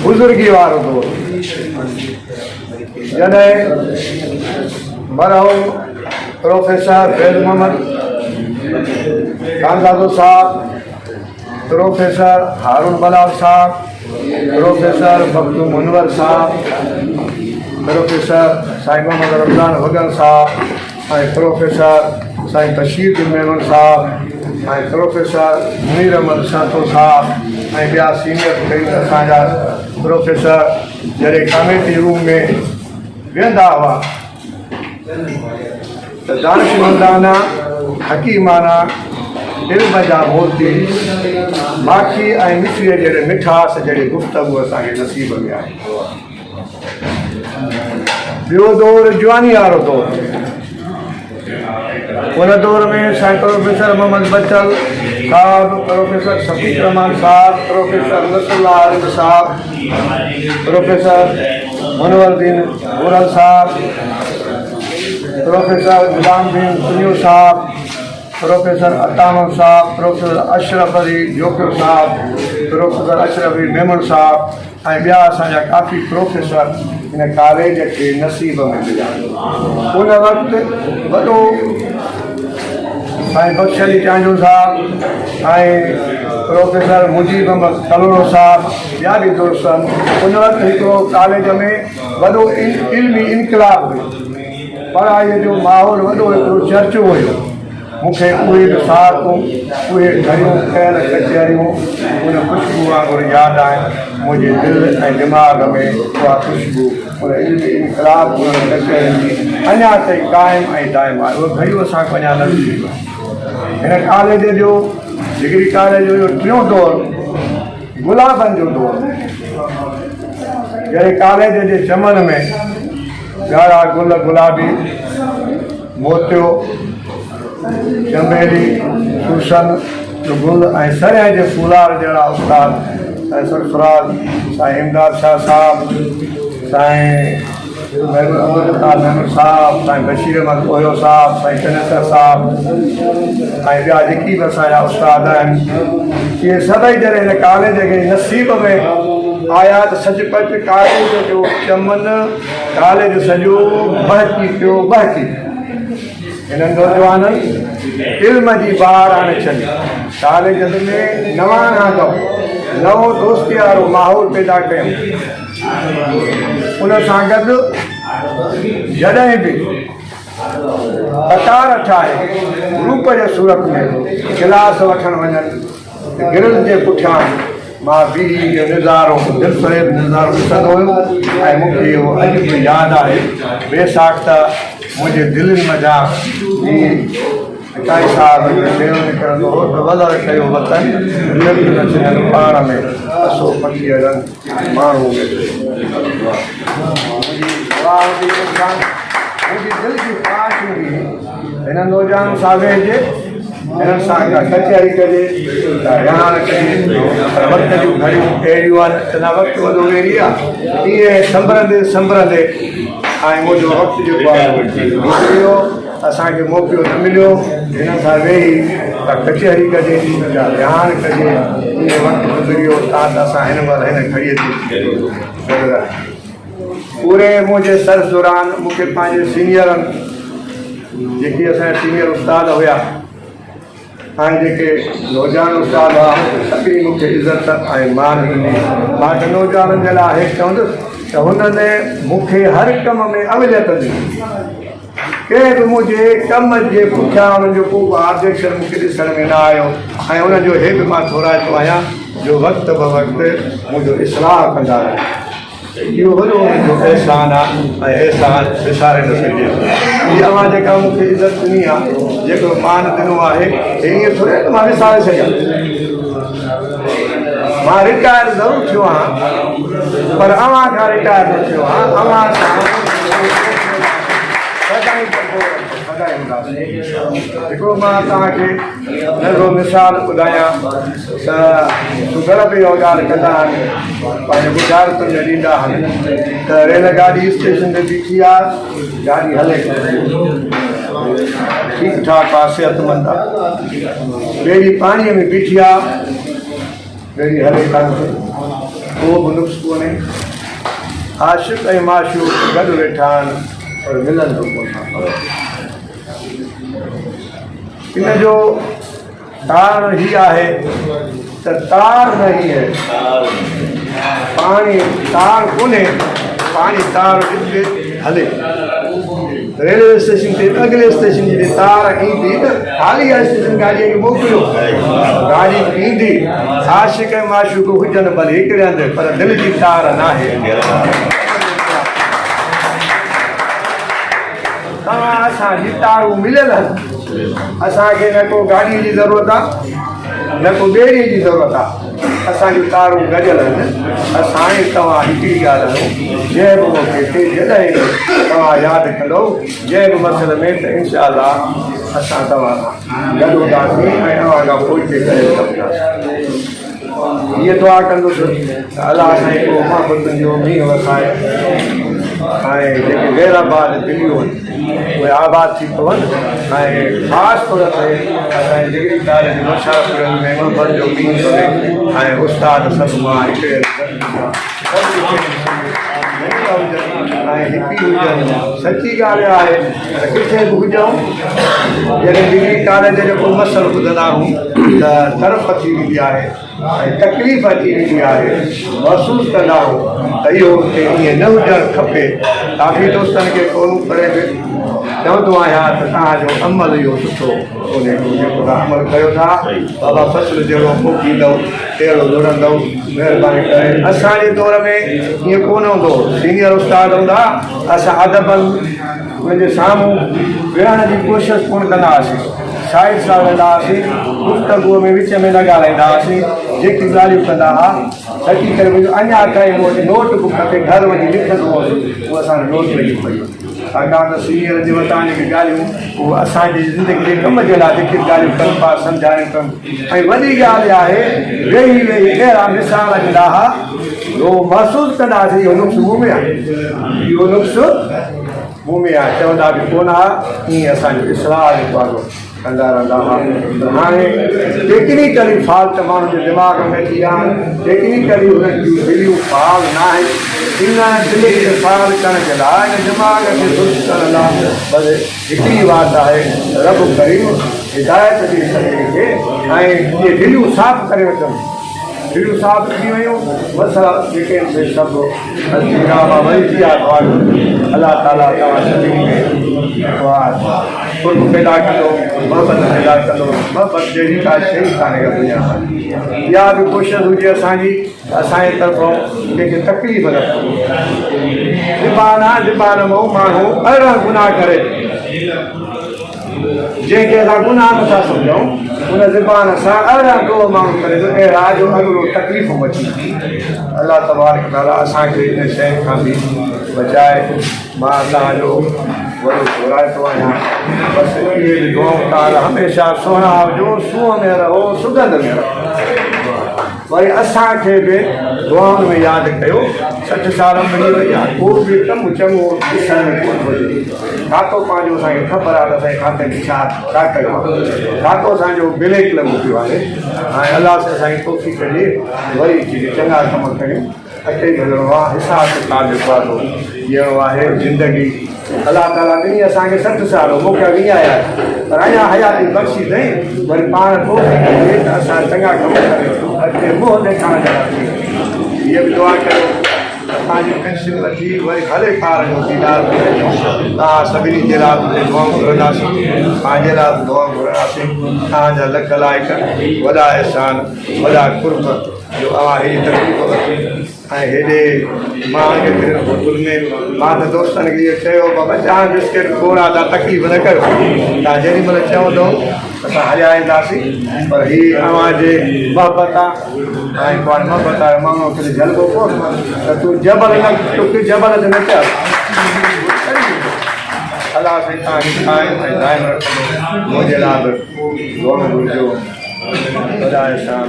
बुजुर्गी वारो दौर जॾहिं मरहूम प्रोफेसर फैज़ मोहम्मद कांदादो साहब, प्रोफेसर हारून बलाल साहब, प्रोफेसर बख्तू मुनवर साहब, प्रोफेसर साईं मोहम्मद रमज़ान वगन साहब, प्रोफेसर साईं बशीर मेमन साहब, प्रोफेसर मुनीर अहमद सातो साहब, ॿिया सीनियर कई असांजा प्रोफेसर जॾहिं कमेटी रूम में वेंदा हुआ त दानिशमंदाना हकीमाना इल्म जा मोती माखी ऐं मिठीअ जहिड़े मिठास जहिड़ी गुफ़्तगू असांखे नसीब में आहे। ॿियो दौर जवानी वारो दौर, उन दौर में साईं प्रोफेसर मोहम्मद बचल साहब, प्रोफेसर शफीक रहमान साहब, प्रोफेसर नसरुल्लाह आरिफ साहब, प्रोफेसर मुनवरुद्दीन गोरल साहब, प्रोफेसर गुलामदीन सुनियो साहब, प्रोफेसर अतामम साहब, प्रोफेसर अशरफ अली जोकिर साहब, प्रोफेसर अशरफ अली मेमन साहब ऐं ॿिया असांजा काफ़ी प्रोफेसर इन कॉलेज के नसीब में मिलिया। उन वक़्तु वॾो साईं बख्श अली चांजू साहब ऐं प्रोफेसर मुजीब अहमद तलोड़ो साहब, ॿिया बि दोस्त आहिनि। उन वक़्तु हिकिड़ो कॉलेज में वॾो इल्मी इनकलाब हुयो, पढ़ाईअ जो माहौल वॾो हिकिड़ो चर्चो हुयो। मूंखे उहे बि साहूं, उहे घड़ियूं कयल कचहरियूं उन ख़ुशबू वांगुरु यादि आहे। मुंहिंजे दिलि ऐं दिमाग़ में उहा ख़ुशबू उन इल्मी इनकलाब उन कचहरियुनि जी अञा ताईं क़ाइमु ऐं दाइमु आहे। उहे घड़ियूं असांखे अञा न मिलियूं आहिनि। हिन कॉलेज जो डिग्री कॉलेज जो टियों दौर गुलाबनि जो दौर, जॾहिं कॉलेज जे चमन में ॻाढ़ा गुल गुलाबी मोतियो चमेली सूसन गुल ऐं सरिया जे फूलार जहिड़ा उस्ताद साईं सरफराज, साईं इमदाद शाह साहब, साईं मेमन साहब, साईं बशीर अहमद ओयो साहब, साईं चनेसर साहब ऐं ॿिया जेकी बि असांजा उस्ताद आहिनि, इहे सभई जॾहिं हिन कॉलेज खे नसीब में आया त सचपच कॉलेज जो चमन कॉलेज सॼो बहकी पियो बहकी। हिननि नौजवाननि इल्म जी बहार आणे छॾी, कॉलेज में नवां नागव नवो दोस्ती वारो माहौल पैदा कयूं। उन सां गॾु जॾहिं बि कतार ठाहे ग्रुप जे सूरत में क्लास वठणु वञनि त गिरल जे पुठियां मां बीड़ी जो नज़ारो दिलफ़रेब नज़ारो ॾिसंदो हुयुमि ऐं मूंखे इहो अॼु बि यादि आहे। बेसाख्ता मुंहिंजे दिलि में जा काई साहब निकिरंदो हो त वलर कयो वतन पाण में असो पखीअ रंग माण्हू मुंहिंजी दिलि जी ख़्वाहिश हूंदी हिन नौजवान साहिब जे हिननि सां कचहरी कजे रिहाण कजे। वक़्त जूं घड़ियूं अहिड़ियूं आहिनि त न वक़्तु वॾो वेरी आहे, इहे संभरंदे संभरंदे ऐं मुंहिंजो वक़्तु जेको आहे गुज़रियो, असांखे मौक़ो न मिलियो हिन सां वेही त कचहरी कजे या रिहाण कजे। इहे वक़्तु गुज़रियो त असां हिन महिल हिन घड़ीअ ते पूरे मुंहिंजे सर्स दौरान मूंखे पंहिंजे सीनियरनि जेके असांजा सीनियर उस्ताद हुया ऐं जेके नौजवान उस्ताद हुआ सभिनी मूंखे इज़त ऐं मान ॾिनी। मां त नौजवाननि जे लाइ हेठि चवंदुसि त हुननि मूंखे हर कम में अवलियत ॾिनी। कंहिं बि मुंहिंजे कम जे पुठियां हुननि जो को ऑब्जेक्शन मूंखे ॾिसण में न आयो ऐं हुनजो हे बि मां थोराइतो आहियां जो वक़्तु ब वक़्तु मुंहिंजो इस्लाह कंदा रहिया। इहो वॾो मुंहिंजो अहसान आहे ऐं अहसान विसारे न सघिजे। इहा मां जेका मूंखे इज़त ॾिनी आहे, जेको मान ॾिनो आहे, ईअं थोरे त मां विसारे सघां। मां रिटायर ज़रूरु थियो आहियां पर अव्हां खां रिटायर न थियो आहियां। अव्हां सां हिकिड़ो मां तव्हांखे नंढो मिसाल ॿुधायां त सुगर बि इहो ॻाल्हि कंदा आहिनि, पंहिंजे गुज़ारितुनि में ॾींदा आहिनि त रेलगाॾी स्टेशन ते बीठी आहे, गाॾी हले ठीकु ठाक आहे, सिहतमंद आहे। ॿेड़ी पाणीअ में बीठी आहे, ॿेड़ी हले कान थी। को बि नुक्स कोन्हे। आशिक़ ऐं माशूक़ गॾु वेठा आहिनि पर मिलंदो कोन। इन जो कारण ही आहे त तार नहीं है, पानी तार कोन्हे, पानी तार हले। रेलवे स्टेशन ते अगले स्टेशन जी तार ईंदी न, ख़ाली स्टेशन गाॾीअ खे मोकिलियो, गाॾी ईंदी। आशिक़ ऐं माशूक़ हुजनि भले हिकिड़े हंधि, पर दिलि जी तार नाहे। तव्हां असांजी तारूं मिलियल आहिनि। असांखे न को गाॾीअ जी ज़रूरत आहे, न को ॿेड़ीअ जी ज़रूरत आहे। असांजूं तारूं गॾियल आहिनि। असां तव्हां हिकिड़ी ॻाल्हि आहियूं, जंहिं बि मौक़े ते जॾहिं तव्हां यादि कंदो जंहिं बि मसइले में, त इनशा अलाह असां तव्हां गॾु हूंदासीं ऐं तव्हां खां पोइ करे सघंदासीं। हीअ दुआ कंदुसि त अलाह साईं को मोहबतुनि जो मींहुं वसाए ऐं जेके गैराबाद दिलियूं आहिनि उहे आबाद थी पवनि। ऐं ख़ासि तौर ते असांजी डिग्री कॉलेज मुशर्रफ में मोहबत जो मींहुं पवे ऐं उस्ताद सभु मां हिकिड़े ऐं हिकु हुजनि। सची ॻाल्हि आहे त किथे बि हुजूं, जॾहिं डिग्री कॉलेज जो को मसइलो ॿुधंदा आहियूं त तरफ़ थी वेंदी आहे ऐं तकलीफ़ अची वेंदी आहे। महसूसु कंदा आहियूं त इहो हुते ईअं न हुजणु खपे। काफ़ी दोस्तनि खे फ़ोन करे बि चवंदो आहियां त तव्हांजो अमल इहो सुठो कोन्हे, जेको तव्हां अमल कयो था बाबा फ़सुलु जहिड़ो पोखींदव तहिड़ो जुड़ंदव। महिरबानी करे असांजे दौर में ईअं कोन हूंदो। सीनियर उस्ताद हूंदा, असां अदबनि मुंहिंजे साम्हूं विहण जी कोशिशि कोन कंदा हुआसीं। साइड सां वेंदा हुआसीं, गुफ़्तगूअ में विच में न ॻाल्हाईंदा हुआसीं। जेकी ॻाल्हियूं कंदा हुआ सची करे अञा काई मूं नोटबुक ते घर वञी लिखंदो हुउसि, उहा असांखे नोट लॻी पई। छाकाणि त सीनियर जे वटां जेके ॻाल्हियूं उहे असांजी ज़िंदगी जे कम जे लाइ जेके ॻाल्हियूं कनि पिया सम्झाइनि पिया। ऐं वॾी ॻाल्हि आहे वेही वेही अहिड़ा मिसाल ॾींदा हुआ जो महसूसु कंदा हुआसीं इहो नुक्स मूं में आहे, इहो नुक्स मूं में आहे। चवंदा बि कोन हुआ, ईअं असांजो इस्लाह जेको आहे कंदा रहंदा हुआ। हाणे टेक्निकली फाल्ट माण्हुनि जे दिमाग़ में अची विया आहिनि। टेक्निकली उन्हनि जूं दिलियूं फाल न आहिनि। इन दिलि खे फाल करण जे लाइ, इन दिमाग़ खे दुरुस्त करण लाइ बसि हिकिड़ी वात आहे, रब करीम हिदायत ॾेई सघे ऐं इहे दिलियूं साफ़ करे वठनि। दिलियूं साफ़ थी वियूं, मसइला जेके आहिनि सभु वरी थी विया। अलाह ताला तव्हां सभिनी में कुर्ब पैदा कंदो, मोहबत पैदा कंदो। मोहबत जहिड़ी का शइ कान्हे दुनिया में। इहा बि कोशिशि हुजे असांजी असांजे तरफ़ां कंहिंखे तकलीफ़ न पए। ज़बान मां माण्हू अहिड़ा गुनाह करे जंहिंखे असां गुनाह नथा सम्झूं, उन ज़बान सां अहिड़ा को माण्हू करे थो अहिड़ा जो अॻिलो तकलीफ़ मची। अलाह तबारक तआला असांखे इन शइ खां बि बचाए। मां तव्हांजो वॾो घुराईंदो आहियां, बसि इहे बि दुआऊं तव्हां हमेशह सुहिणा हुजो, सूंहं में रहो, सुगंध में रहो। वरी असांखे बि दुआउनि में यादि कयो। 60 साल मिली वई आहे, को बि कमु चङो ॾिसण में कोन हुजे। खातो पंहिंजो असांखे ख़बर आहे त असांजे खाते में छा कयो आहे। खातो असांजो ब्लैक लॻो पियो आहे ऐं अलाह सां असांजी तौफ़ीक़ कजे वरी चङा कम कयूं। अचे मिलणो आहे, हिसाब किताब जेको आहे ॾियणो आहे। ज़िंदगी अलाह ताला ॾिनी असांखे 60 साल, मूंखे विञाया पर अञा हयाती बख़्शी अथई। वरी पाण तौफ़ीक़ कजे त असां चङा कम करे अॻिते मुंहुं ॾेखारण जा हीअ बि दुआ कयो असांजी पेंशन वठी वरी हले ॿार जो दीदार तव्हां सभिनी जे लाइ दुआऊं घुरंदासीं, पंहिंजे लाइ दुआऊं घुरंदासीं। तव्हांजा लख लाइक, वॾा अहसान, वॾा कुर्ब जो अवां हेॾी तकलीफ़ वरिती ऐं हेॾे मां होटल में मां त दोस्तनि खे इहो चयो बाबा तव्हां बिस्किट घोड़ा था तकलीफ़ न कयो, तव्हां जेॾी महिल चवंदो असां हलाईंदासीं। पर हीअ अव्हांजे मोहबत आहे ऐं पाण मोहबत आहे माण्हू खे जलबो कोन त तूं जबल न तोखे जबल ते न चल। अलाह साईं तव्हांखे क़ाइमु ऐं दाइमु रखंदो। मुंहिंजे लाइ बि दुआ घुरिजो। वॾा अहसान।